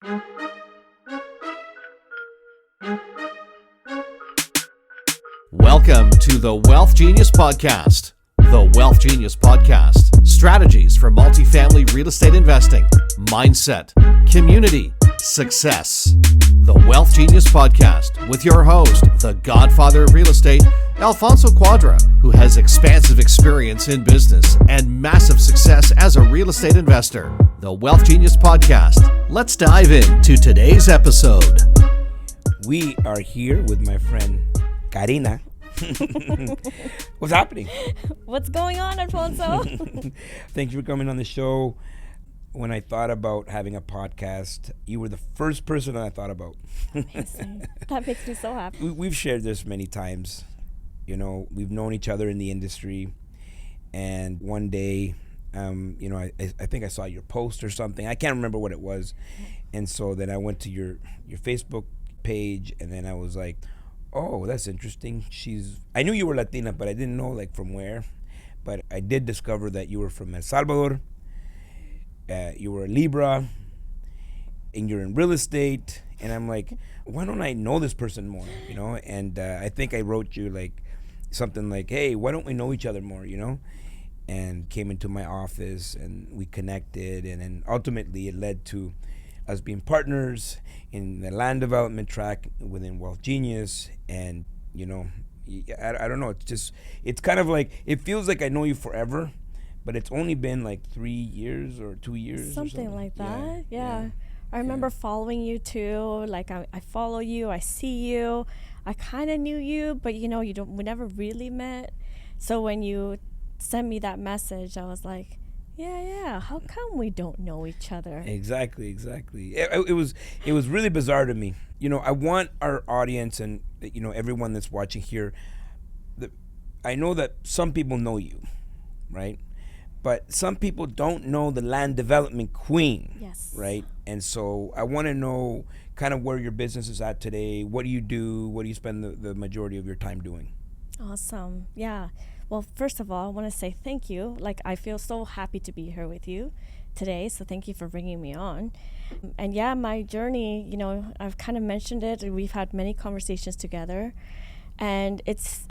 Welcome to the WealthGenius Podcast. The WealthGenius Podcast. Strategies for multifamily real estate investing, mindset, community, success. The WealthGenius Podcast with your host, the godfather of real estate, Alfonso Cuadra, who has expansive experience in business and massive success as a real estate investor. The WealthGenius Podcast. Let's dive into today's episode. We are here with my friend Carina. What's happening? What's going on, Alfonso? Thanks for coming on the show. When I thought about having a podcast, you were the first person I thought about. Amazing. That makes me so happy. We've shared this many times. You know, we've known each other in the industry. And one day, I think I saw your post or something. I can't remember what it was. And so then I went to your Facebook page, and then I was like, oh, that's interesting. I knew you were Latina, but I didn't know like from where. But I did discover that you were from El Salvador. You were a Libra, and you're in real estate. And I'm like, why don't I know this person more? You know. And I think I wrote you like something like, hey, why don't we know each other more? You know. And came into my office and we connected, and then ultimately it led to us being partners in the land development track within WealthGenius. And you know, I don't know, it's kind of like, it feels like I know you forever, but it's only been like 3 years or 2 years something like that. Yeah. I Yeah. remember following you too. Like I follow you, I see you, I kind of knew you, but you know, we never really met. So when you sent me that message, I was like, yeah, how come we don't know each other? Exactly. It was really bizarre to me. You know, I want our audience and, you know, everyone that's watching here, I know that some people know you, right? But some people don't know the land development queen. Yes. Right? And so I want to know kind of where your business is at today. What do you do? What do you spend the majority of your time doing? Awesome. Yeah. Well, first of all, I want to say thank you. Like, I feel so happy to be here with you today. So thank you for bringing me on. And yeah, my journey, you know, I've kind of mentioned it. We've had many conversations together, and it's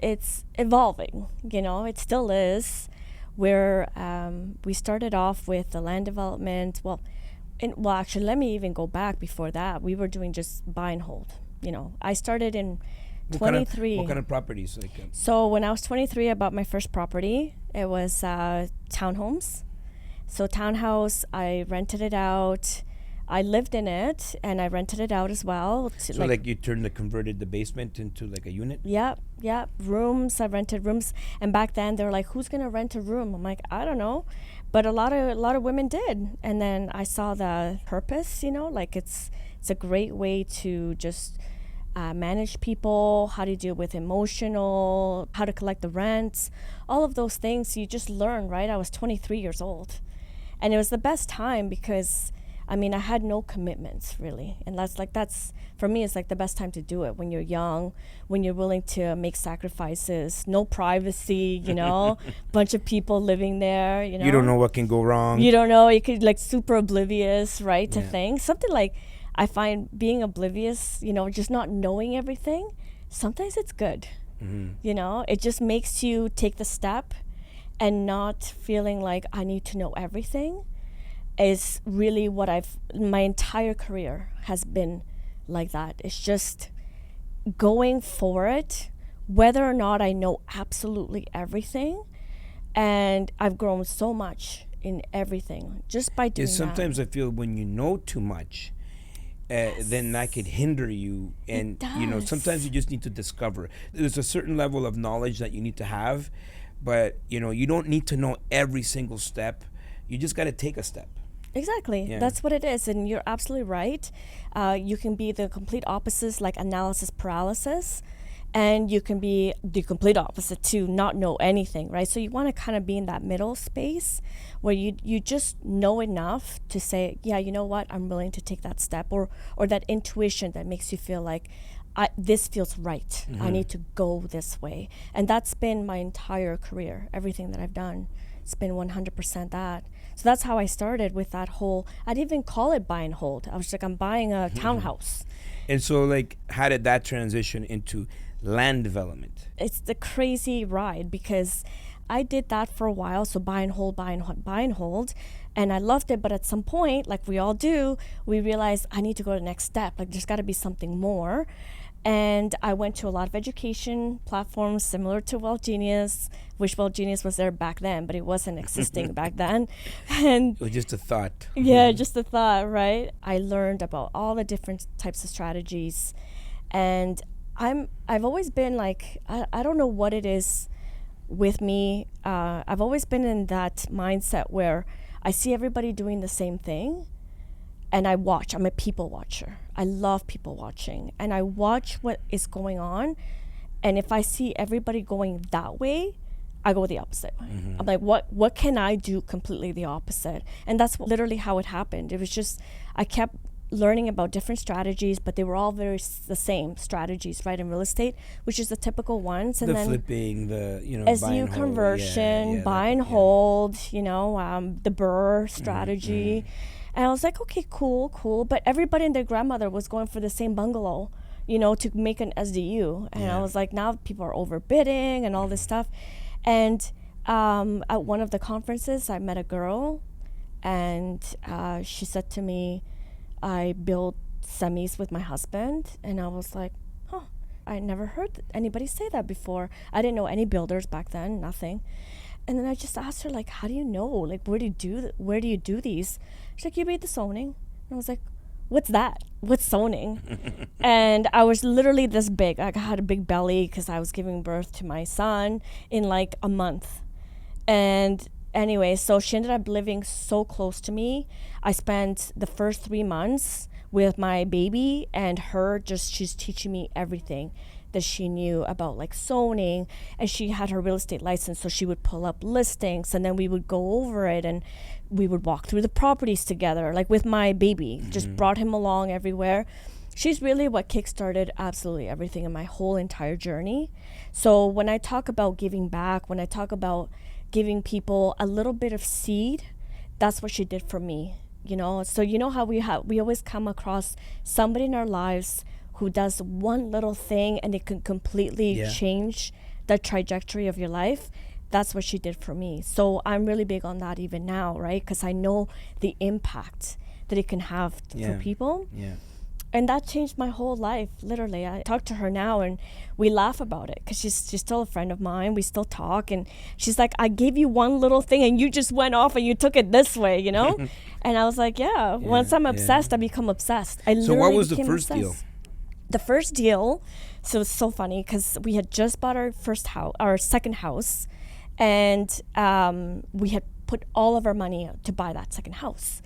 evolving. You know, it still is. Where we started off with the land development. Well, actually, let me even go back before that. We were doing just buy and hold. You know, I started in 23. What kind of properties? So when I was 23, I bought my first property. It was townhomes. So townhouse, I rented it out. I lived in it, and I rented it out as well. So you converted the basement into like a unit? Yep. Rooms, I rented rooms. And back then, they were like, who's going to rent a room? I'm like, I don't know. But a lot of women did. And then I saw the purpose, you know, like it's a great way to just manage people, how to deal with emotional, how to collect the rents, all of those things you just learn, right? I was 23 years old, and it was the best time because, I mean, I had no commitments really, and that's for me, it's like the best time to do it when you're young, when you're willing to make sacrifices, no privacy, you know, bunch of people living there, you know. You don't know what can go wrong. You don't know, you could like super oblivious, right, to things. Something like, I find being oblivious, you know, just not knowing everything, sometimes it's good. Mm-hmm. You know, it just makes you take the step, and not feeling like I need to know everything is really what my entire career has been like that. It's just going for it, whether or not I know absolutely everything. And I've grown so much in everything just by doing that. Sometimes I feel when you know too much, then that could hinder you. And you know, sometimes you just need to discover. There's a certain level of knowledge that you need to have, but you know, you don't need to know every single step. You just got to take a step. Exactly. Yeah. That's what it is. And you're absolutely right. You can be the complete opposite, like analysis paralysis. And you can be the complete opposite to not know anything, right? So you want to kind of be in that middle space where you just know enough to say, yeah, you know what, I'm willing to take that step, or that intuition that makes you feel like this feels right. Mm-hmm. I need to go this way. And that's been my entire career. Everything that I've done, it's been 100% that. So that's how I started with that whole, I didn't even call it buy and hold. I was like, I'm buying a townhouse. And so, like, how did that transition into land development? It's the crazy ride because I did that for a while. So buy and hold, buy and hold, buy and hold. And I loved it. But at some point, like we all do, we realized I need to go to the next step. Like there's got to be something more. And I went to a lot of education platforms similar to WealthGenius. Wish WealthGenius was there back then, but it wasn't existing back then. And it was just a thought. Yeah, just a thought, right? I learned about all the different types of strategies. And I've always been like, I don't know what it is with me. I've always been in that mindset where I see everybody doing the same thing. And I watch. I'm a people watcher. I love people watching. And I watch what is going on. And if I see everybody going that way, I go the opposite way. I'm like, what can I do completely the opposite? And that's literally how it happened. It was just, I kept learning about different strategies, but they were all the same strategies, right, in real estate, which is the typical ones. And the then flipping, the, SU conversion, buy and hold, the BRRRR strategy. And I was like, okay, cool. But everybody and their grandmother was going for the same bungalow, to make an SDU. And I was like, now people are overbidding and all this stuff. And at one of the conferences, I met a girl, and she said to me, I build semis with my husband. And I was like, I never heard anybody say that before. I didn't know any builders back then, nothing. And then I just asked her, like, how do you know? Like, where do you do these? She's like, you read the zoning. And I was like, what's that? What's zoning? And I was literally this big. I had a big belly because I was giving birth to my son in like a month. And anyway, so she ended up living so close to me. I spent the first 3 months with my baby and her, she's teaching me everything that she knew about like zoning. And she had her real estate license, so she would pull up listings and then we would go over it and we would walk through the properties together, like with my baby. Just brought him along everywhere. She's really what kickstarted absolutely everything in my whole entire journey. So when I talk about giving back, when I talk about giving people a little bit of seed, that's what she did for me. So how we always come across somebody in our lives who does one little thing and it can completely change the trajectory of your life. That's what she did for me. So I'm really big on that even now, right? Because I know the impact that it can have for people. Yeah. And that changed my whole life, literally. I talk to her now and we laugh about it because she's still a friend of mine. We still talk and she's like, I gave you one little thing and you just went off and you took it this way, And I was like, once I'm obsessed, I become obsessed. So what was the first deal? The first deal, so it's so funny because we had just bought our second house, and we had put all of our money to buy that second house.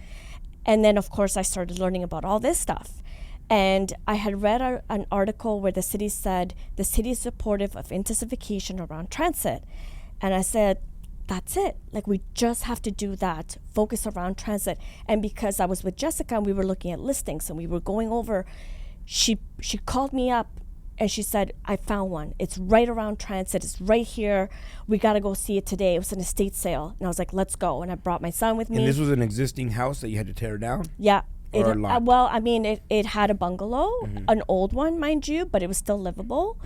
And then, of course, I started learning about all this stuff. And I had read an article where the city said the city is supportive of intensification around transit. And I said, that's it. Like, we just have to do that, focus around transit. And because I was with Jessica and we were looking at listings and we were going over, she called me up and she said, I found one. It's right around transit. It's right here. We got to go see it today. It was an estate sale. And I was like, let's go. And I brought my son with me. And this was an existing house that you had to tear down? Yeah. Or a lot? Well, I mean, it had a bungalow, an old one, mind you, but it was still livable.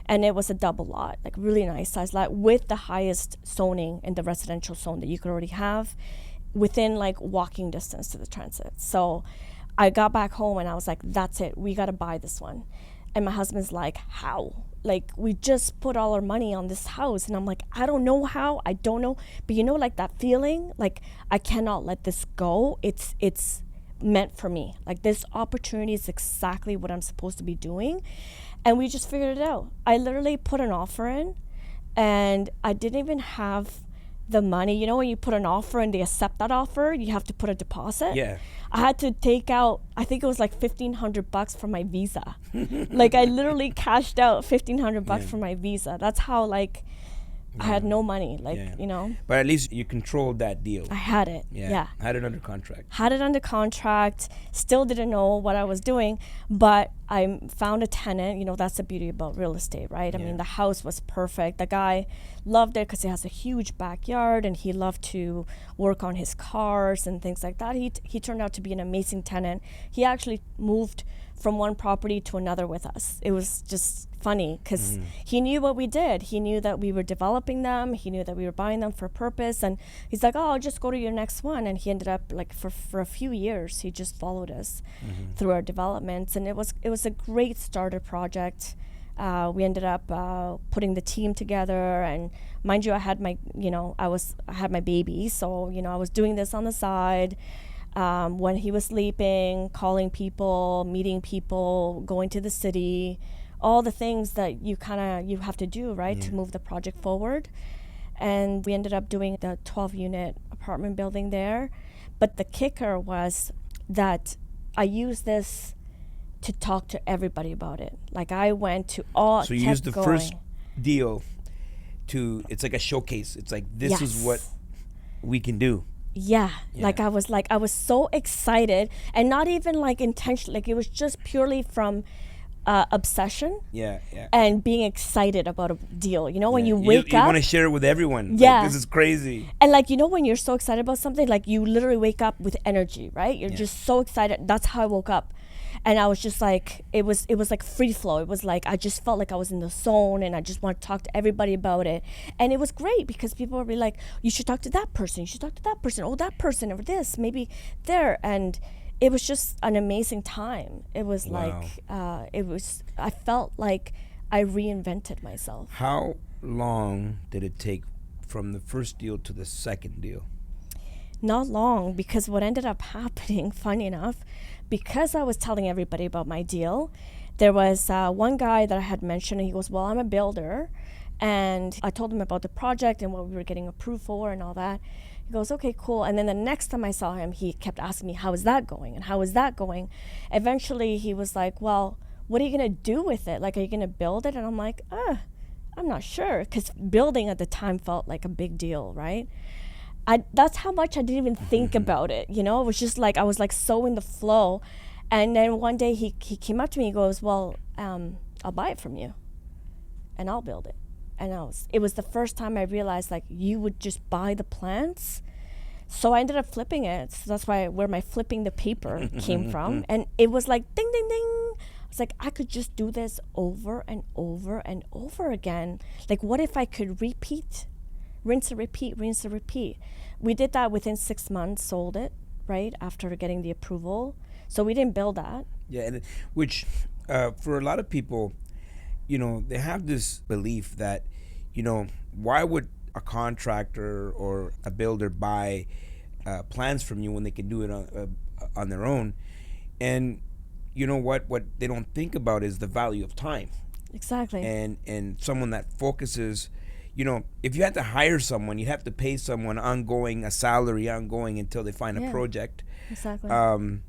And it was a double lot, like really nice size lot with the highest zoning in the residential zone that you could already have within like walking distance to the transit. So I got back home and I was like, that's it. We got to buy this one. And my husband's like, how? Like, we just put all our money on this house. And I'm like, I don't know how. I don't know. But like that feeling, like, I cannot let this go. It's meant for me. Like, this opportunity is exactly what I'm supposed to be doing. And we just figured it out. I literally put an offer in and I didn't even have the money. When you put an offer and they accept that offer, you have to put a deposit. Yeah. I had to take out, I think it was like $1,500 for my visa. Like, I literally cashed out $1,500 for my visa. That's how like I had no money, But at least you controlled that deal. I had it. Yeah. Had it under contract. Had it under contract. Still didn't know what I was doing, but I found a tenant. That's the beauty about real estate, right? I mean, the house was perfect. The guy loved it because it has a huge backyard, and he loved to work on his cars and things like that. He turned out to be an amazing tenant. He actually moved from one property to another with us. It was just funny because he knew what we did. He knew that we were developing them. He knew that we were buying them for a purpose. And he's like, oh, I'll just go to your next one. And he ended up, for a few years, he just followed us through our developments. And it was a great starter project. We ended up putting the team together. And mind you, I had my baby. So, I was doing this on the side. When he was sleeping, calling people, meeting people, going to the city, all the things that you have to do, right, to move the project forward. And we ended up doing the 12-unit apartment building there. But the kicker was that I used this to talk to everybody about it. Like I went to all. So you used the first deal it's like a showcase. It's like, this is what we can do. Yeah, I was so excited, and not even intentionally. It was just purely from obsession. And being excited about a deal. When you wake up, you want to share it with everyone. Yeah, this is crazy. And when you're so excited about something, you literally wake up with energy, right? You're just so excited. That's how I woke up. And I was just it was like free flow. It was I just felt like I was in the zone, and I just wanted to talk to everybody about it. And it was great because people would be like, you should talk to that person. You should talk to that person. Oh, that person over this, maybe there. And it was just an amazing time. It was I felt like I reinvented myself. How long did it take from the first deal to the second deal? Not long, because what ended up happening, funny enough, because I was telling everybody about my deal, there was one guy that I had mentioned, and he goes, well, I'm a builder. And I told him about the project and what we were getting approved for and all that. He goes, okay, cool. And then the next time I saw him, he kept asking me, how is that going? And how is that going? Eventually, he was like, well, what are you going to do with it? Are you going to build it? And I'm like, I'm not sure. Because building at the time felt like a big deal, right? That's how much I didn't even think about it. It was just I was so in the flow. And then one day he came up to me, he goes, well, I'll buy it from you and I'll build it. And it was the first time I realized you would just buy the plants. So I ended up flipping it. So that's where my flipping the paper came from. And it was ding, ding, ding. I was I could just do this over and over and over again. What if I could repeat? Rinse and repeat, rinse and repeat. We did that within 6 months, sold it, right, after getting the approval. So we didn't build that. Yeah, and which for a lot of people, they have this belief that, why would a contractor or a builder buy plans from you when they can do it on their own? And you know what they don't think about is the value of time. Exactly. And someone that focuses. If you had to hire someone, you'd have to pay someone a salary until they find a project. Exactly. I've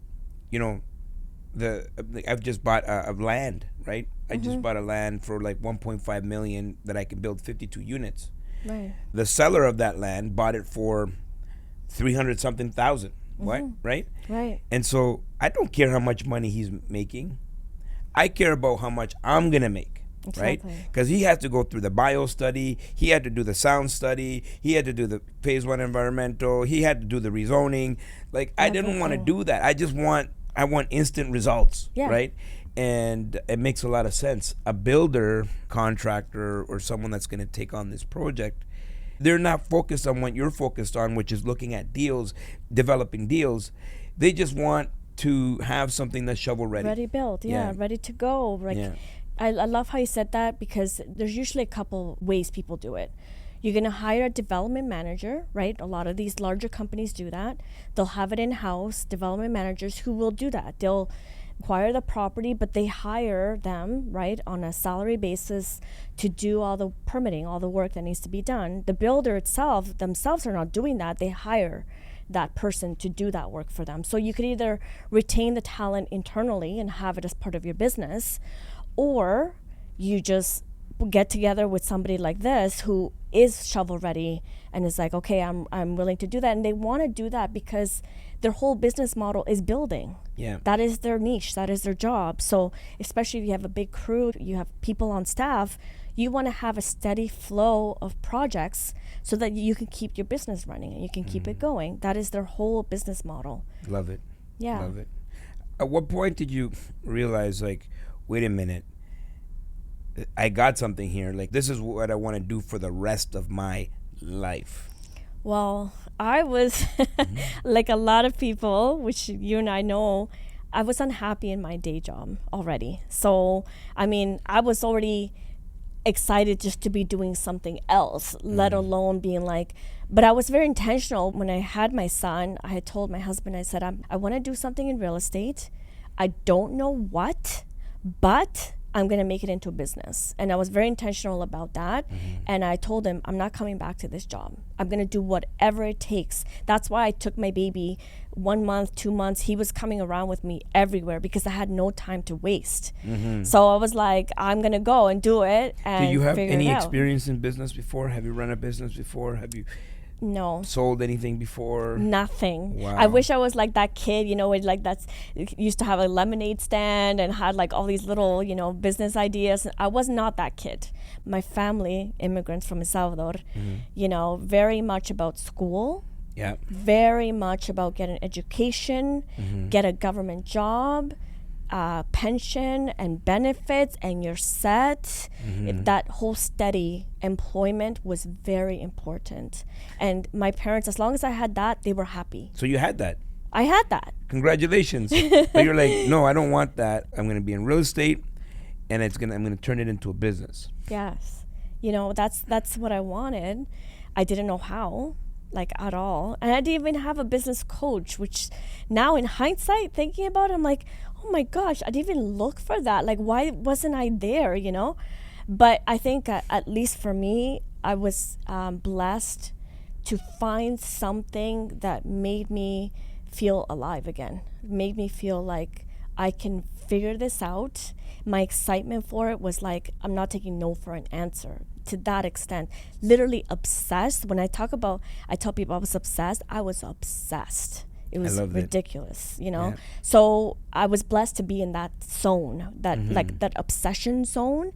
just bought a land, right? I just bought a land for 1.5 million that I can build 52 units. Right. The seller of that land bought it for 300-something thousand. What? Right? Right. And so I don't care how much money he's making. I care about how much I'm gonna make. Exactly. Right? Because he had to go through the bio study, he had to do the sound study, he had to do the phase 1 environmental, he had to do the rezoning. I didn't want to do that. I want instant results, right? And it makes a lot of sense. A builder, contractor, or someone that's going to take on this project, they're not focused on what you're focused on, which is looking at deals, developing deals. They just want to have something that's shovel ready. Ready built, ready to go. I love how you said that, because there's usually a couple ways people do it. You're going to hire a development manager, right? A lot of these larger companies do that. They'll have it in-house, development managers who will do that. They'll acquire the property, but they hire them, right, on a salary basis to do all the permitting, all the work that needs to be done. The builder themselves are not doing that. They hire that person to do that work for them. So you could either retain the talent internally and have it as part of your business, or you just get together with somebody like this who is shovel ready and is like, okay, I'm willing to do that. And they want to do that because their whole business model is building. Yeah. That is their niche. That is their job. So especially if you have a big crew, you have people on staff, you want to have a steady flow of projects so that you can keep your business running and you can keep it going. That is their whole business model. Love it. Yeah. Love it. At what point did you realize, like, wait a minute, I got something here. Like, this is what I want to do for the rest of my life? Well, I was like a lot of people, which you and I know, I was unhappy in my day job already. So, I mean, I was already excited just to be doing something else, let alone being like, but I was very intentional. When I had my son, I had told my husband, I said, I want to do something in real estate. I don't know what, but I'm going to make it into a business. And I was very intentional about that. And I told him, I'm not coming back to this job. I'm going to do whatever it takes. That's why I took my baby 1 month, 2 months. He was coming around with me everywhere because I had no time to waste. So I was like, I'm going to go and do it. And do you have figure any it out. experience in business before? Have you run a business before? Have you No. sold anything before? Nothing. Wow. I wish I was like that kid, you know, with like that's used to have a lemonade stand and had like all these little, you know, business ideas. I was not that kid. My family, immigrants from El Salvador, you know, very much about school. Yeah. Very much about get an education, get a government job, pension and benefits, and you're set. That whole steady employment was very important. And my parents, as long as I had that, they were happy. So you had that. I had that. Congratulations. But you're like, no, I don't want that. I'm going to be in real estate, and I'm going to turn it into a business. Yes. You know, that's what I wanted. I didn't know how, like, at all. And I didn't even have a business coach, which now in hindsight, thinking about it, I'm like, oh my gosh, I didn't even look for that. Like, why wasn't I there, you know? But I think at least for me, I was blessed to find something that made me feel alive again, made me feel like I can figure this out. My excitement for it was like, I'm not taking no for an answer. To that extent, literally obsessed. When I tell people I was obsessed, I was obsessed. It was ridiculous, you know? Yeah. So I was blessed to be in that zone, that like that obsession zone.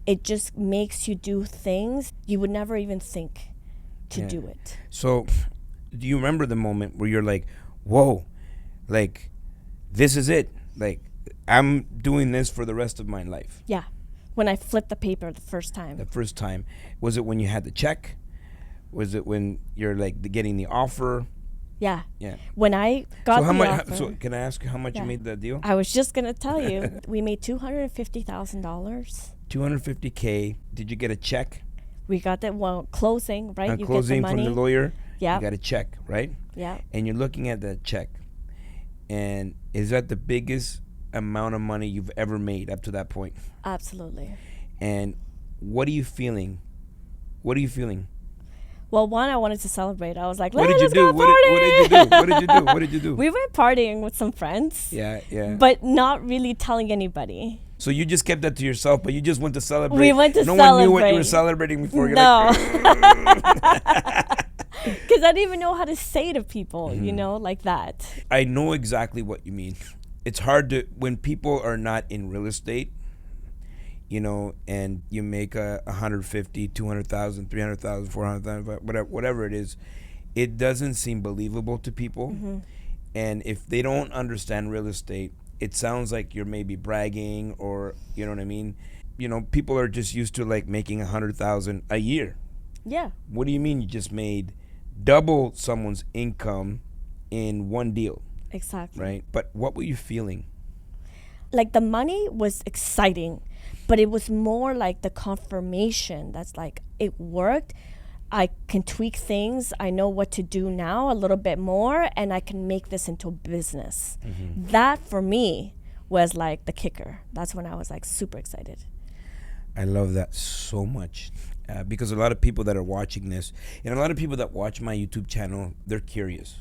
It just makes you do things you would never even think to do it. So do you remember the moment where you're like, whoa, like, this is it? Like, I'm doing this for the rest of my life. Yeah. When I flipped the paper the first time. The first time. Was it when you had the check? Was it when you're like getting the offer? Yeah. Yeah. When I got the offer. So can I ask you how much you made that deal? I was just going to tell you. We made $250,000. $250K. Did you get a check? We got that closing, right? You closing get the money from the lawyer? Yeah. You got a check, right? Yeah. And you're looking at that check. And is that the biggest amount of money you've ever made up to that point? Absolutely. And what are you feeling? What are you feeling? Well, one, I wanted to celebrate. I was like, What did let's you do? go party. What did you do? What did you do? What did you do? We went partying with some friends. Yeah, yeah. But not really telling anybody. So you just kept that to yourself, but you just went to celebrate. We went to no celebrate. one knew what you were celebrating before. You're No. Like, Because I didn't even know how to say to people, you know, like that. I know exactly what you mean. It's hard to, when people are not in real estate, you know, and you make 150, 200,000, 300,000, 400,000, whatever it is, it doesn't seem believable to people. And if they don't understand real estate, it sounds like you're maybe bragging, or, you know what I mean? You know, people are just used to like making 100,000 a year. Yeah. What do you mean you just made double someone's income in one deal? Exactly. Right? But what were you feeling? Like, the money was exciting, but it was more like the confirmation that's like, it worked. I can tweak things. I know what to do now a little bit more, and I can make this into a business. That for me was like the kicker. That's when I was like super excited. I love that so much, because a lot of people that are watching this, and a lot of people that watch my YouTube channel, they're curious.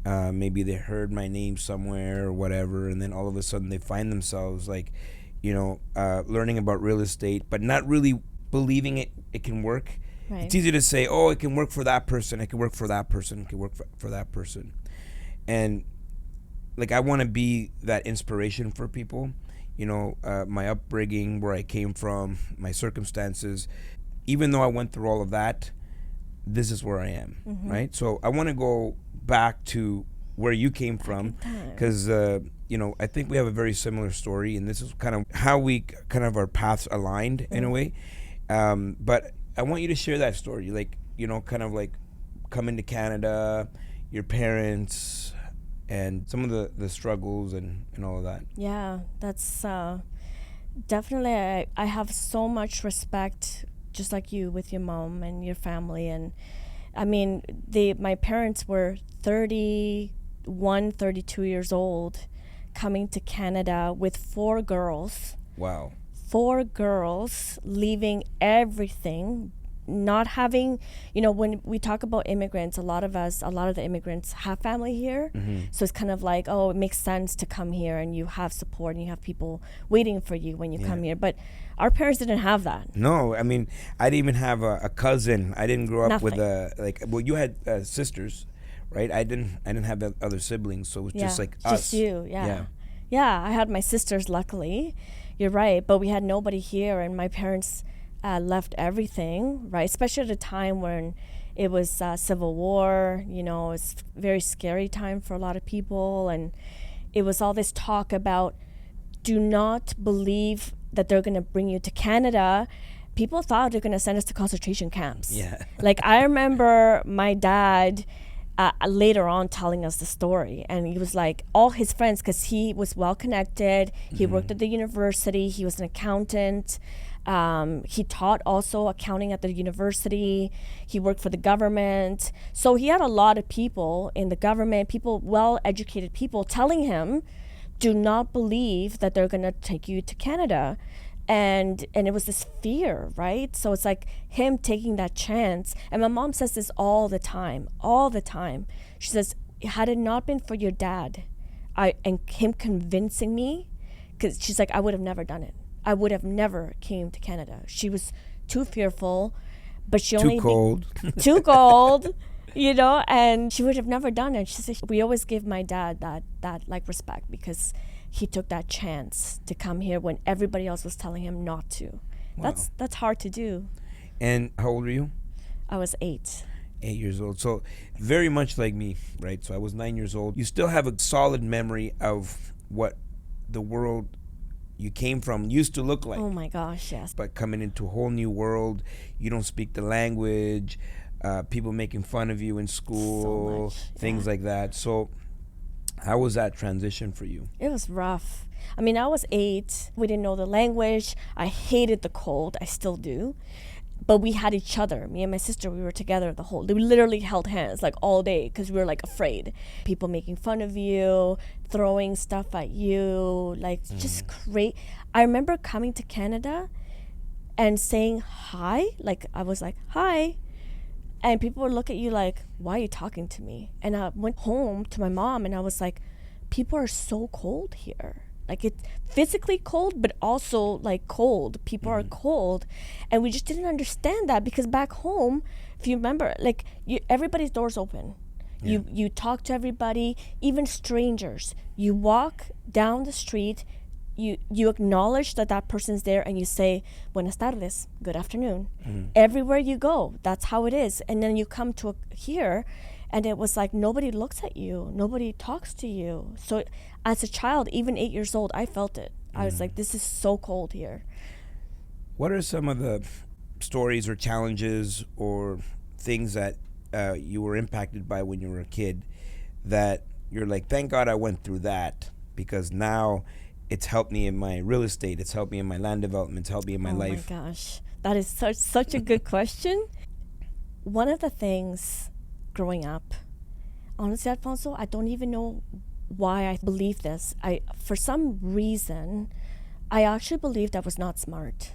Maybe they heard my name somewhere or whatever, and then all of a sudden they find themselves like, learning about real estate, but not really believing it can work. Right. It's easy to say, oh, it can work for that person, it can work for that person, it can work for that person. And like, I want to be that inspiration for people. My upbringing, where I came from, my circumstances, even though I went through all of that, this is where I am, right? So I want to go back to where you came from, because I think we have a very similar story, and this is kind of how our paths aligned in a way. But I want you to share that story, like, kind of like coming to Canada, your parents, and some of the struggles and all of that. Yeah, that's definitely, I have so much respect, just like you, with your mom and your family. And I mean, my parents were 31, 32 years old, coming to Canada with 4 girls. Wow. 4 girls, leaving everything, not having, when we talk about immigrants, a lot of the immigrants have family here. So it's kind of like, oh, it makes sense to come here, and you have support and you have people waiting for you when you come here. But our parents didn't have that. No, I mean, I didn't even have a cousin. I didn't grow up Nothing. with you had sisters, right? I didn't have other siblings, so it was just like us. Just you, yeah. I had my sisters, luckily. You're right, but we had nobody here, and my parents left everything, right? Especially at a time when it was civil war. It was a very scary time for a lot of people, and it was all this talk about, do not believe that they're going to bring you to Canada. People thought they're going to send us to concentration camps. Yeah. Like, I remember my dad later on telling us the story, and he was like, all his friends, because he was well connected, he worked at the university, he was an accountant, he taught also accounting at the university, he worked for the government, so he had a lot of people in the government, well-educated people telling him, do not believe that they're going to take you to Canada. And it was this fear, right? So it's like him taking that chance. And my mom says this all the time. She says, had it not been for your dad and him convincing me, because she's like, I would have never done it. I would have never came to Canada. She was too fearful, but she only... Too cold. Too cold, and she would have never done it. She said, we always give my dad that like respect, because he took that chance to come here when everybody else was telling him not to. Wow. That's hard to do. And how old were you? I was 8. 8 years old. So very much like me, right? So I was 9 years old. You still have a solid memory of what the world you came from used to look like. Oh my gosh, yes. But coming into a whole new world, you don't speak the language, people making fun of you in school, so much, things like that. So how was that transition for you? It was rough. I mean, I was 8. We didn't know the language. I hated the cold. I still do. But we had each other. Me and my sister, we were together we literally held hands like all day, because we were like afraid. People making fun of you, throwing stuff at you, like just crazy. I remember coming to Canada and saying hi. Like, I was like, hi. And people would look at you like, why are you talking to me? And I went home to my mom and I was like, people are so cold here. Like, it's physically cold, but also like cold. People are cold. And we just didn't understand that, because back home, if you remember, like, everybody's door's open. Yeah. You talk to everybody, even strangers. You walk down the street, you acknowledge that person's there, and you say, buenas tardes, good afternoon. Everywhere you go, that's how it is. And then you come to here, and it was like nobody looks at you, nobody talks to you. So as a child, even 8 years old, I felt it. I was like, this is so cold here. What are some of the stories or challenges or things that you were impacted by when you were a kid that you're like, thank God I went through that, because now it's helped me in my real estate, it's helped me in my land development, it's helped me in my life? Oh my gosh, that is such a good question. One of the things growing up, honestly, Alfonso, I don't even know why I believe this. For some reason, I actually believed I was not smart.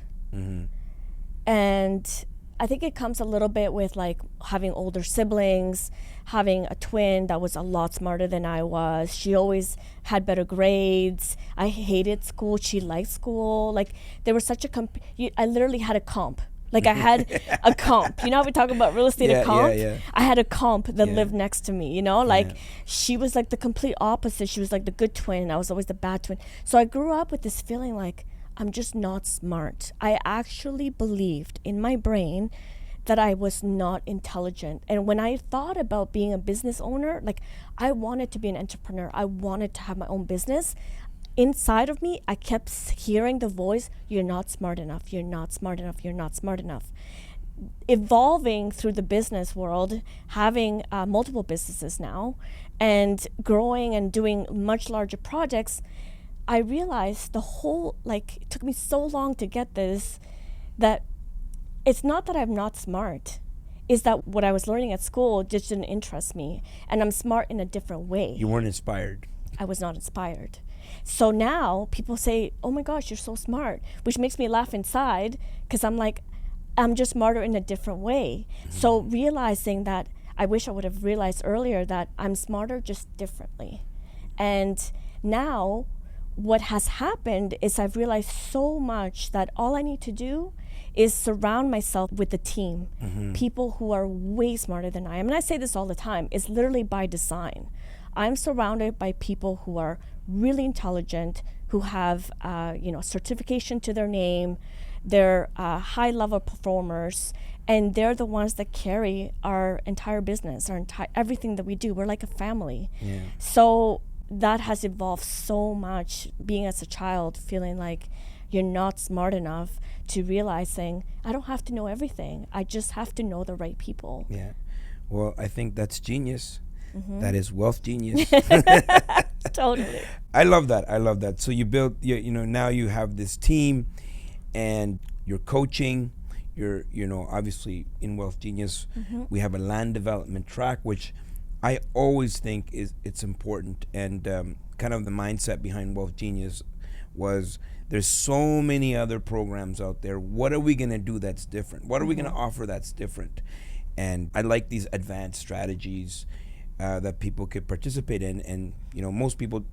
And I think it comes a little bit with like having older siblings, having a twin that was a lot smarter than I was. She always had better grades. I hated school. She liked school. Like there was such a I literally had a comp. Like I had a comp. You know how we talk about real estate, a comp? Yeah. I had a comp that lived next to me, you know? Like she was like the complete opposite. She was like the good twin and I was always the bad twin. So I grew up with this feeling like I'm just not smart. I actually believed in my brain that I was not intelligent. And when I thought about being a business owner, like I wanted to be an entrepreneur. I wanted to have my own business. Inside of me, I kept hearing the voice, you're not smart enough, you're not smart enough, you're not smart enough. Evolving through the business world, having multiple businesses now, and growing and doing much larger projects, I realized it took me so long to get this, that it's not that I'm not smart, it's that what I was learning at school just didn't interest me, and I'm smart in a different way. You weren't inspired. I was not inspired. So now people say, oh my gosh, you're so smart, which makes me laugh inside because I'm like, I'm just smarter in a different way. Mm-hmm. So realizing that, I wish I would have realized earlier that I'm smarter just differently. And now what has happened is I've realized so much that all I need to do is surround myself with a team, people who are way smarter than I am. And I say this all the time, it's literally by design. I'm surrounded by people who are really intelligent, who have certification to their name, they're high level performers, and they're the ones that carry our entire business, everything that we do. We're like a family. Yeah. So that has evolved so much, being as a child, feeling like you're not smart enough, to realizing I don't have to know everything. I just have to know the right people. Yeah. Well, I think that's genius. Mm-hmm. That is wealth genius. Totally. I love that. So you build, now you have this team and you're coaching. You're, obviously in Wealth Genius, we have a land development track, which I always think it's important. And kind of the mindset behind Wealth Genius was there's so many other programs out there. What are we going to do that's different? What are we going to offer that's different? And I like these advanced strategies that people could participate in. And, most people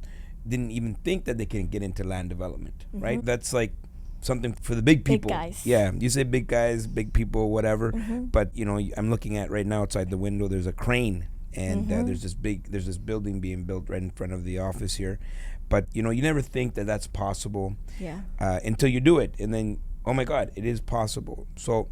didn't even think that they can get into land development, right? That's like something for the big people. Big guys. Yeah, you say big guys, big people, whatever. But, I'm looking at right now outside the window, there's a crane. And there's this building being built right in front of the office here. But, you never think that that's possible until you do it. And then, oh my God, it is possible. So,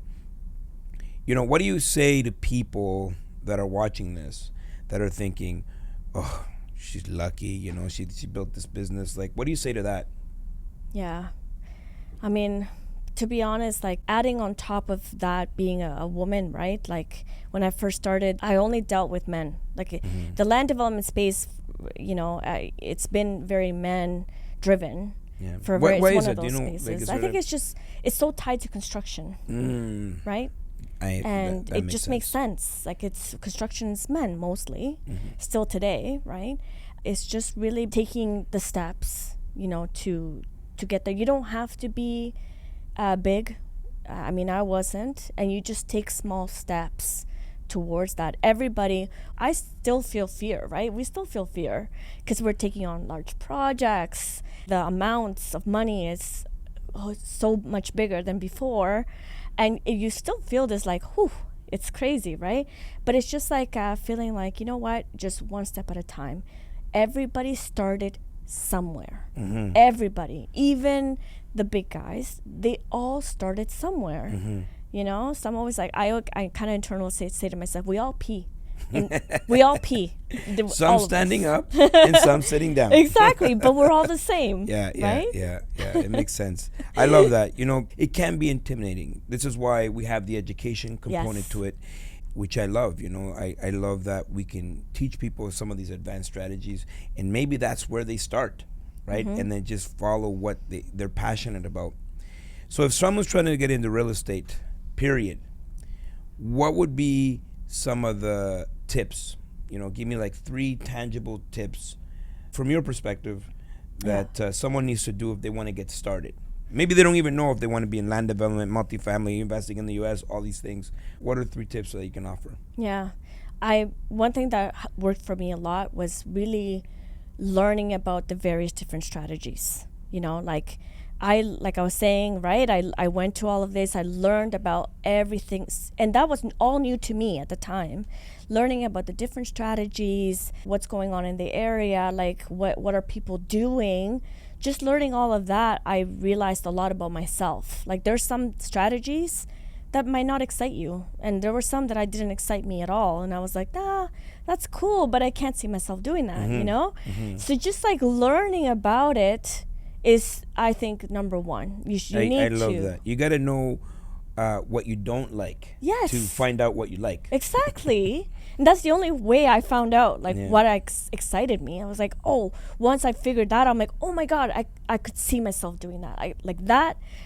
what do you say to people that are watching this, that are thinking, oh, she's lucky, she built this business? Like, what do you say to that? Yeah. I mean, to be honest, like adding on top of that being a woman, right? Like when I first started, I only dealt with men. Like the land development space, it's been very men driven. Yeah. For why it's is one it? of those spaces. I think it's so tied to construction, right? And it just makes sense. Like it's construction's men mostly, still today, right? It's just really taking the steps, to get there. You don't have to be big. I mean, I wasn't. And you just take small steps towards that. Everybody, I still feel fear, right? We still feel fear because we're taking on large projects. The amounts of money is so much bigger than before. And you still feel this like, whew, it's crazy, right? But it's just like feeling like, you know what, just one step at a time. Everybody started somewhere. Everybody, even the big guys, they all started somewhere. So I'm always like, I kind of internally say to myself, we all pee. And we all pee. Some standing up and some sitting down. Exactly, but we're all the same. Yeah, right? Yeah. It makes sense. I love that. It can be intimidating. This is why we have the education component to it, which I love. I love that we can teach people some of these advanced strategies, and maybe that's where they start, right? And then just follow what they're passionate about. So if someone's trying to get into real estate, period, what would be some of the tips? Give me like 3 tangible tips from your perspective that someone needs to do if they want to get started. Maybe they don't even know if they want to be in land development, multifamily, investing in the U.S., all these things. What are 3 tips that you can offer? Yeah. One thing that worked for me a lot was really learning about the various different strategies. You know, like I was saying, right? I went to all of this. I learned about everything. And that was all new to me at the time. Learning about the different strategies, what's going on in the area, like what are people doing. Just learning all of that, I realized a lot about myself. Like there's some strategies that might not excite you. And there were some that didn't excite me at all. And I was like, that's cool, but I can't see myself doing that, you know? So just like learning about it is, I think, number one. I love that. You got to know what you don't like to find out what you like. Exactly. And that's the only way I found out, like, what excited me. I was like, once I figured that out, I'm like, oh my God, I could see myself doing that. I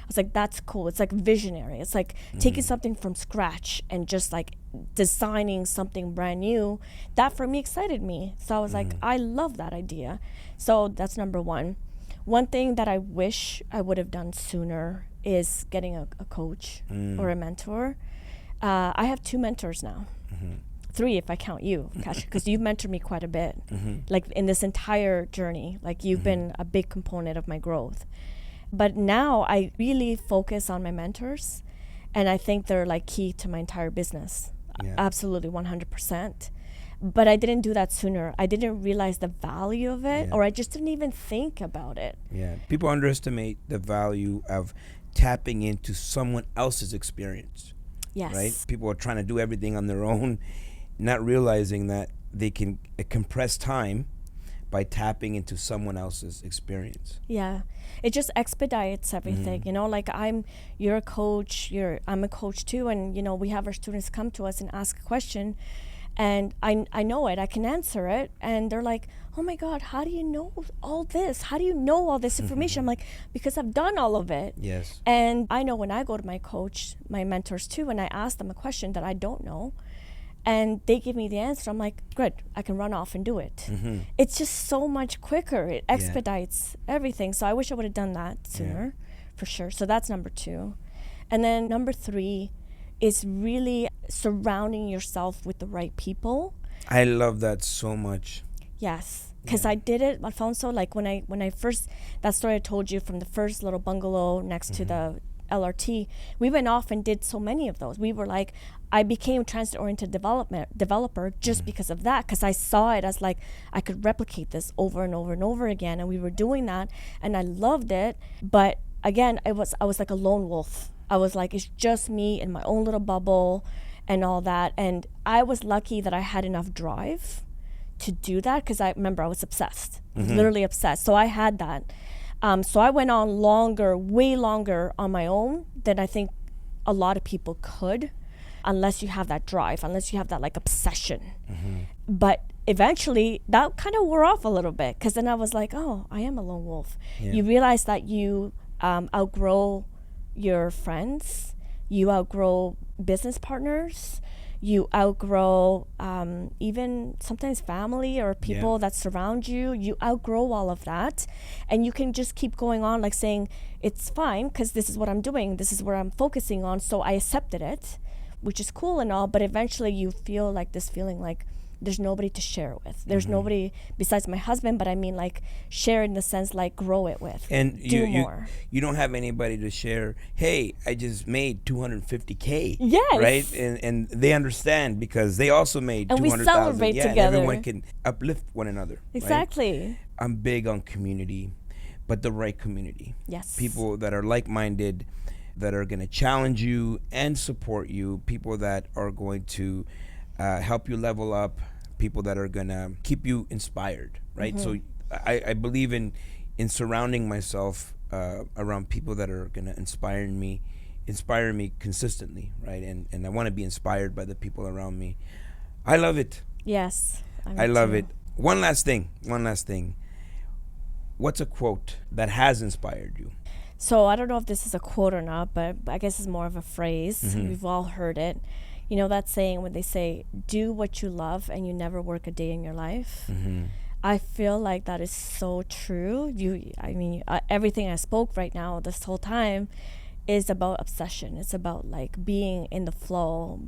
was like, that's cool. It's like visionary. It's like taking something from scratch and just like designing something brand new. That for me excited me. So I was like, I love that idea. So that's number one. One thing that I wish I would have done sooner is getting a coach or a mentor. I have 2 mentors now. 3 if I count you, because you've mentored me quite a bit. Like in this entire journey, like you've been a big component of my growth. But now I really focus on my mentors, and I think they're like key to my entire business. Absolutely, 100%. But I didn't do that sooner. I didn't realize the value of it, or I just didn't even think about it. Yeah, people underestimate the value of tapping into someone else's experience. Yes. Right? People are trying to do everything on their own, not realizing that they can compress time by tapping into someone else's experience. Yeah, it just expedites everything. You know, like you're a coach, I'm a coach too, and you know, we have our students come to us and ask a question, and I know it, I can answer it, and they're like, oh my God, how do you know all this? How do you know all this information? I'm like, because I've done all of it. Yes. And I know when I go to my coach, my mentors too, and I ask them a question that I don't know, and they give me the answer, I'm like, good, I can run off and do it. It's just so much quicker. It expedites everything. So I wish I would have done that sooner, for sure. So that's number 2. And then number 3 is really surrounding yourself with the right people. I love that so much. Yes, because I did it, Alfonso, like when I first, that story I told you from the first little bungalow next to the LRT, we went off and did so many of those. We were like, I became transit-oriented developer just because of that, because I saw it as like I could replicate this over and over and over again, and we were doing that, and I loved it. But again, I was like a lone wolf. I was like, it's just me in my own little bubble and all that. And I was lucky that I had enough drive to do that, because I remember I was obsessed. I was literally obsessed. So I had that. So I went on way longer on my own than I think a lot of people could, unless you have that drive, unless you have that like obsession. But eventually that kind of wore off a little bit, because then I was like, oh, I am a lone wolf. You realize that you outgrow your friends, you outgrow business partners, you outgrow even sometimes family or people that surround you. You outgrow all of that, and you can just keep going on, like saying, it's fine because this is what I'm doing, this is where I'm focusing on, so I accepted it, which is cool and all. But eventually you feel like this feeling like there's nobody to share it with. There's nobody besides my husband, but I mean like share in the sense like grow it with. And you don't have anybody to share, hey, I just made $250K. Yes. Right? And they understand because they also made $200,000. And we celebrate together. And everyone can uplift one another. Exactly. Right? I'm big on community, but the right community. Yes. People that are like-minded, that are going to challenge you and support you, people that are going to help you level up, people that are gonna keep you inspired, right? So I believe in surrounding myself around people that are gonna inspire me consistently, right? And I want to be inspired by the people around me. I love it. Yes, I love it. One last thing. What's a quote that has inspired you? So I don't know if this is a quote or not, but I guess it's more of a phrase. We've all heard it. You know that saying when they say, do what you love and you never work a day in your life? I feel like that is so true. Everything I spoke right now this whole time is about obsession. It's about like being in the flow,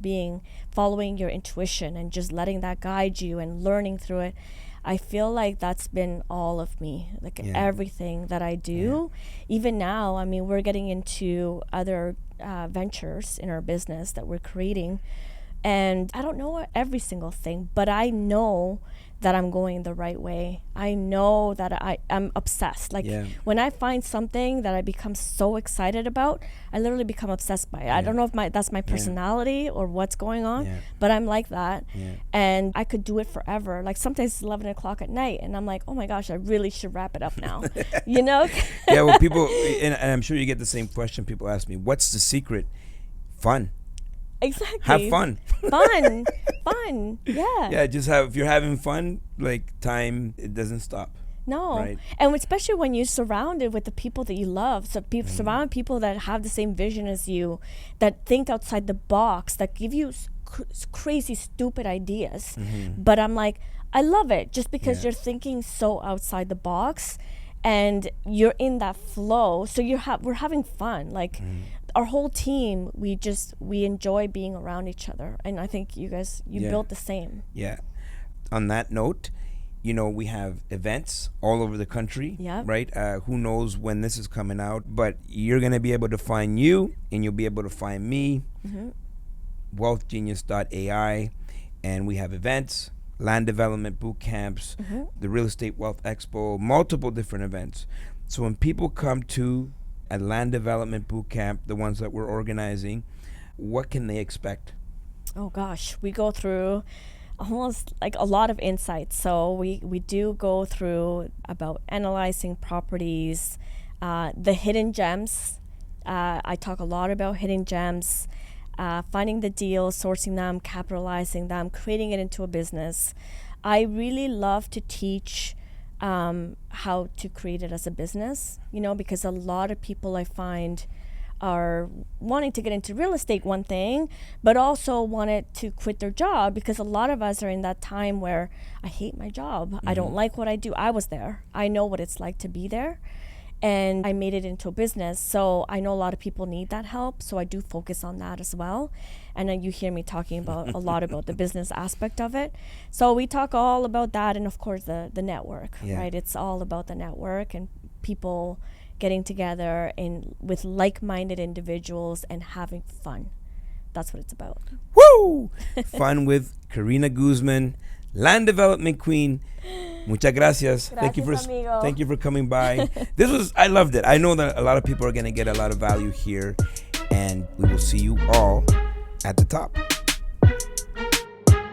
following your intuition and just letting that guide you and learning through it. I feel like that's been all of me, like everything that I do. Even now, I mean, we're getting into other ventures in our business that we're creating. And I don't know every single thing, but I know that I'm going the right way. I know that I'm obsessed. Like when I find something that I become so excited about, I literally become obsessed by it. I don't know if that's my personality or what's going on, but I'm like that. And I could do it forever. Like sometimes it's 11 o'clock at night and I'm like, oh my gosh, I really should wrap it up now. You know? Yeah, well, people, and I'm sure you get the same question. People ask me, what's the secret? Fun. Exactly. Have fun. Fun. Yeah. Yeah, if you're having fun, like time, it doesn't stop. No. Right? And especially when you're surrounded with the people that you love. So surround people that have the same vision as you, that think outside the box, that give you crazy, stupid ideas. But I'm like, I love it just because you're thinking so outside the box and you're in that flow. So we're having fun. Like our whole team, we enjoy being around each other. And I think you guys, built the same. Yeah. On that note, we have events all over the country, right? Who knows when this is coming out, but you're going to be able to find you and you'll be able to find me, WealthGenius.ai, and we have events, land development boot camps, the Real Estate Wealth Expo, multiple different events. So when people come to a land development boot camp, the ones that we're organizing, what can they expect? Oh gosh, we go through almost like a lot of insights. So we do go through about analyzing properties, the hidden gems. I talk a lot about hidden gems, finding the deals, sourcing them, capitalizing them, creating it into a business. I really love to teach how to create it as a business, because a lot of people I find are wanting to get into real estate, one thing, but also wanted to quit their job, because a lot of us are in that time where I hate my job. I don't like what I do. I was there. I know what it's like to be there. And I made it into a business. So I know a lot of people need that help. So I do focus on that as well. And then you hear me talking about a lot about the business aspect of it. So we talk all about that. And of course, the network, right? It's all about the network and people getting together with like-minded individuals and having fun. That's what it's about. Woo! Fun with Carina Guzman, land development queen. Muchas gracias. Thank you for coming by. I loved it. I know that a lot of people are going to get a lot of value here, and we will see you all at the top.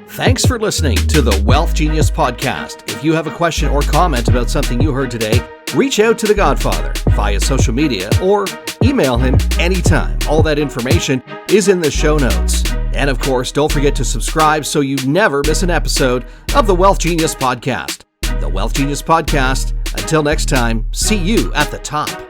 Thanks for listening to the Wealth Genius Podcast. If you have a question or comment about something you heard today, reach out to the Godfather via social media or email him anytime. All that information is in the show notes. And of course, don't forget to subscribe so you never miss an episode of the Wealth Genius Podcast. The Wealth Genius Podcast. Until next time, see you at the top.